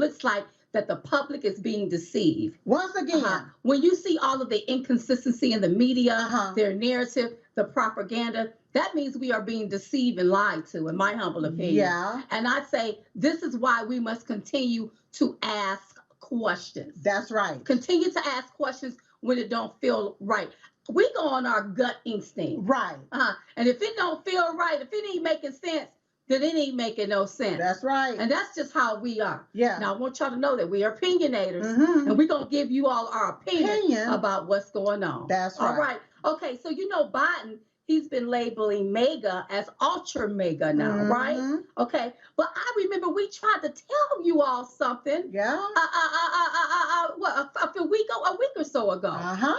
looks like that the public is being deceived. Once again, when you see all of the inconsistency in the media, their narrative, the propaganda, that means we are being deceived and lied to, in my humble opinion. Yeah. And I say this is why we must continue to ask questions. That's right. Continue to ask questions when it don't feel right. We go on our gut instinct. Right. And if it don't feel right, if it ain't making sense, then it ain't making no sense. That's right. And that's just how we are. Yeah. Now, I want y'all to know that we are opinionators, and we're going to give you all our opinion about what's going on. That's right. All right. Okay, so you know Biden, he's been labeling MAGA as ultra MAGA now, right? Okay, but I remember we tried to tell you all something. Yeah. A week or so ago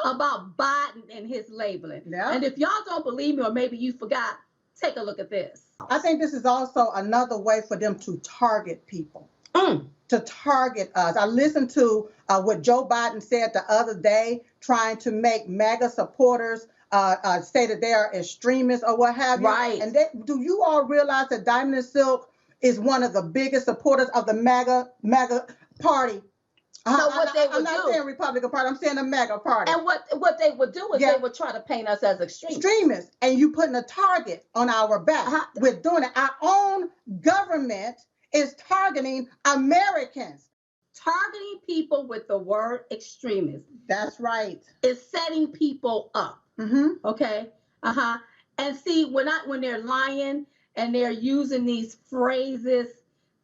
about Biden and his labeling. Yeah. And if y'all don't believe me, or maybe you forgot, take a look at this. I think this is also another way for them to target people. To target us. I listened to what Joe Biden said the other day, trying to make MAGA supporters say that they are extremists or what have you. Right. And do you all realize that Diamond and Silk is one of the biggest supporters of the MAGA party? So what they would I'm not saying Republican Party. I'm saying the MAGA party. And what they would do is they would try to paint us as extremists. And you putting a target on our back. We're doing it. Our own government is targeting Americans. Targeting people with the word extremist. That's right. Is setting people up. Okay. And see, when they're lying and they're using these phrases,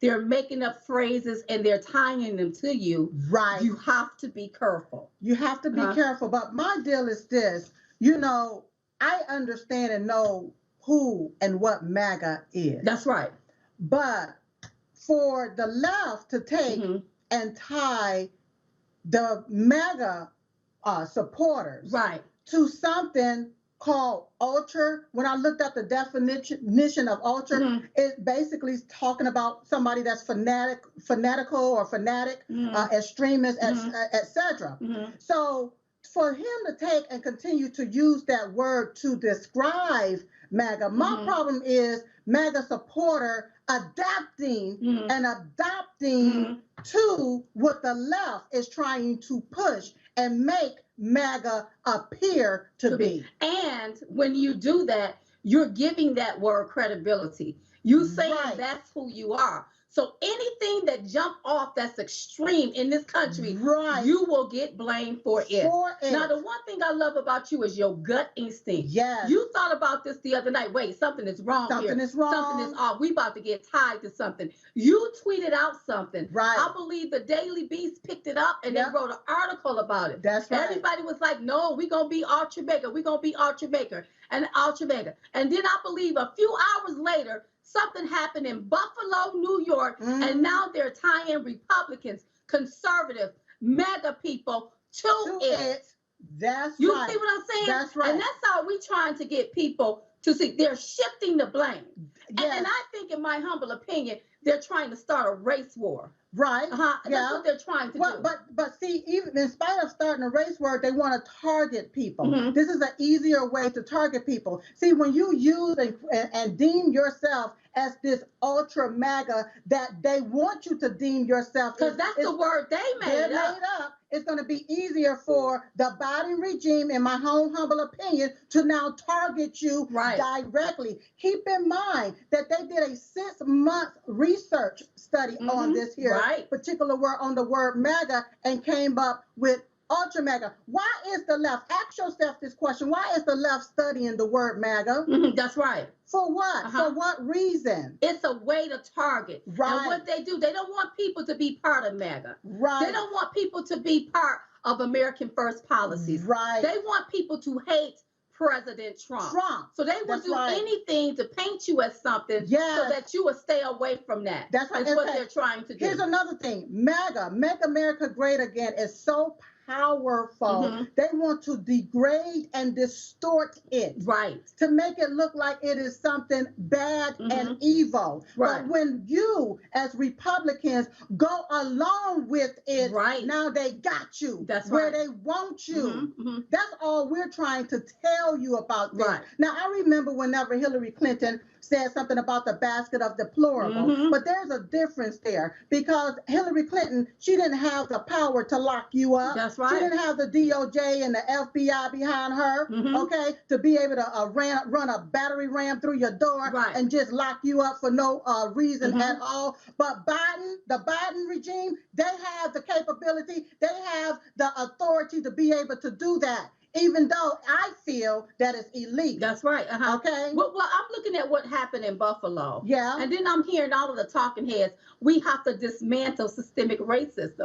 they're making up phrases and they're tying them to you. Right. You have to be careful. You have to be careful. But my deal is this. You know, I understand and know who and what MAGA is. That's right. But for the left to take and tie the MAGA supporters to something called ultra. When I looked up the definition of ultra, it basically is talking about somebody that's fanatical or fanatic, extremist, etc. So for him to take and continue to use that word to describe MAGA, my problem is MAGA supporter adapting and adopting to what the left is trying to push and make MAGA appear to be. And when you do that, you're giving that word credibility. You saying that's who you are. So anything that jump off that's extreme in this country, you will get blamed for it. Now, the one thing I love about you is your gut instinct. Yes. You thought about this the other night. Wait, something is wrong here. Something is wrong. Something is off. We about to get tied to something. You tweeted out something. I believe the Daily Beast picked it up and they wrote an article about it. That's right. Everybody was like, no, we're going to be ultra mega. We're going to be ultra mega and ultra mega. And then I believe a few hours later, something happened in Buffalo, New York, and now they're tying Republicans, conservative, MAGA people to it. That's you right. see what I'm saying? That's right. And that's how we're trying to get people to see. They're shifting the blame. Yes. And I think, in my humble opinion, they're trying to start a race war. Right. That's what they're trying to do. But see, even in spite of starting a race war, they want to target people. This is an easier way to target people. See, when you use and deem yourself as this ultra MAGA that they want you to deem yourself, because that's the word they made up. It's going to be easier for the Biden regime, in my humble opinion, to now target you directly. Keep in mind that they did a 6-month research study on this here particular word, on the word MAGA, and came up with ultra MAGA. Why is the left? Ask yourself this question. Why is the left studying the word MAGA? That's right. For what? For what reason? It's a way to target. And what they do, they don't want people to be part of MAGA. They don't want people to be part of American First policies. They want people to hate President Trump. So they will do anything to paint you as something so that you will stay away from that. That's right. That's what they're trying to do. Here's another thing. MAGA, Make America Great Again, is so powerful. They want to degrade and distort it. Right. To make it look like it is something bad and evil. Right. But when you, as Republicans, go along with it, now they got you. That's where they want you. That's all we're trying to tell you about this. Right. Now, I remember whenever Hillary Clinton said something about the basket of deplorable, but there's a difference there because Hillary Clinton, she didn't have the power to lock you up. That's right. She didn't have the DOJ and the FBI behind her, okay, to be able to run a battery ram through your door and just lock you up for no reason at all. But Biden, the Biden regime, they have the capability, they have the authority to be able to do that. Even though I feel that it's illegal. That's right. Okay. Well, I'm looking at what happened in Buffalo. Yeah. And then I'm hearing all of the talking heads. We have to dismantle systemic racism.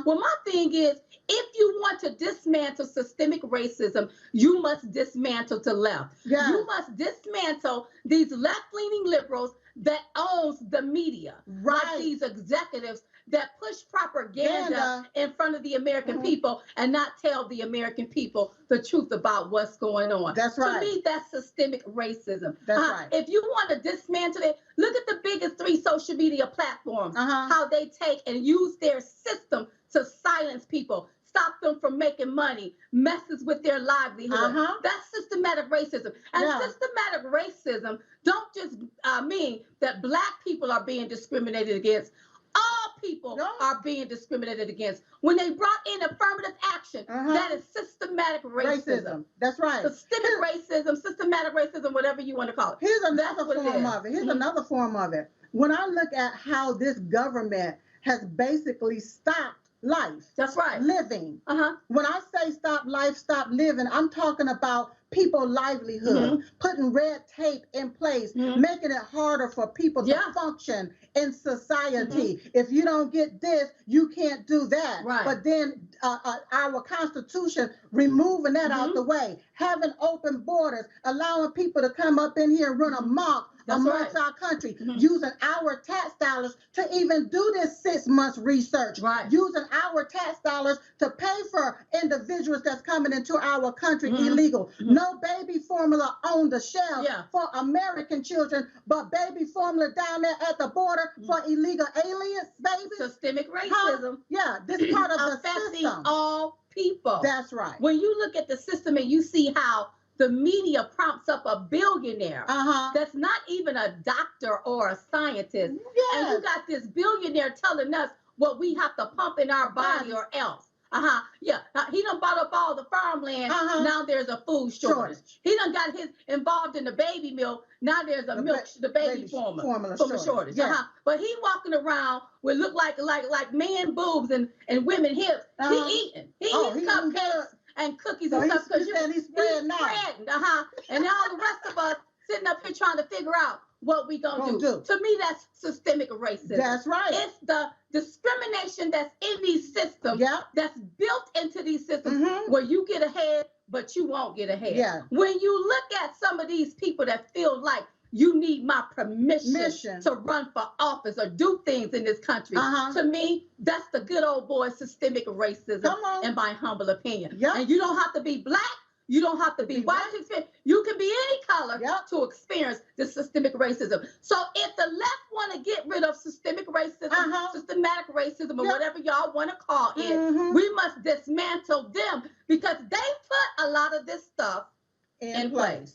Well, my thing is, if you want to dismantle systemic racism, you must dismantle the left. Yeah. You must dismantle these left-leaning liberals that owns the media. Right. Like these executives that push propaganda in front of the American people and not tell the American people the truth about what's going on. That's right. To me, that's systemic racism. That's right. If you want to dismantle it, look at the biggest 3 social media platforms, how they take and use their system to silence people, stop them from making money, messes with their livelihood. That's systematic racism. And systematic racism don't just mean that Black people are being discriminated against. All people are being discriminated against. When they brought in affirmative action, that is systematic racism. That's right. Systematic racism, whatever you want to call it. Here's another form of it. Here's another form of it. When I look at how this government has basically stopped life. That's right. Living. When I say stop life, stop living, I'm talking about people's livelihood, putting red tape in place, making it harder for people to function in society. If you don't get this, you can't do that. Right. But then our Constitution removing that out the way, having open borders, allowing people to come up in here and run amok amongst our country, using our tax dollars to even do this 6 months research, using our tax dollars to pay for individuals that's coming into our country illegal. No baby formula on the shelf for American children, but baby formula down there at the border for illegal aliens, baby. Systemic racism. This part of the affecting system. all people. That's right. When you look at the system and you see how the media prompts up a billionaire that's not even a doctor or a scientist. And you got this billionaire telling us what we have to pump in our body or else. He done bought up all the farmland. Now there's a food shortage. He done got his involved in the baby milk. Now there's a baby formula shortage. But he walking around with look like man boobs and women hips. He eating. He eating cupcakes and cookies and stuff because he's spreading. And all the rest of us sitting up here trying to figure out what we gonna do. To me, that's systemic racism. That's right. It's the discrimination that's in these systems, that's built into these systems, where you get ahead, but you won't get ahead. When you look at some of these people that feel like you need my permission to run for office or do things in this country. To me, that's the good old boy systemic racism, in my humble opinion. And you don't have to be Black. You don't have to be white to experience. You can be any color to experience this systemic racism. So if the left want to get rid of systemic racism, systematic racism, or whatever y'all want to call it, we must dismantle them because they put a lot of this stuff in place.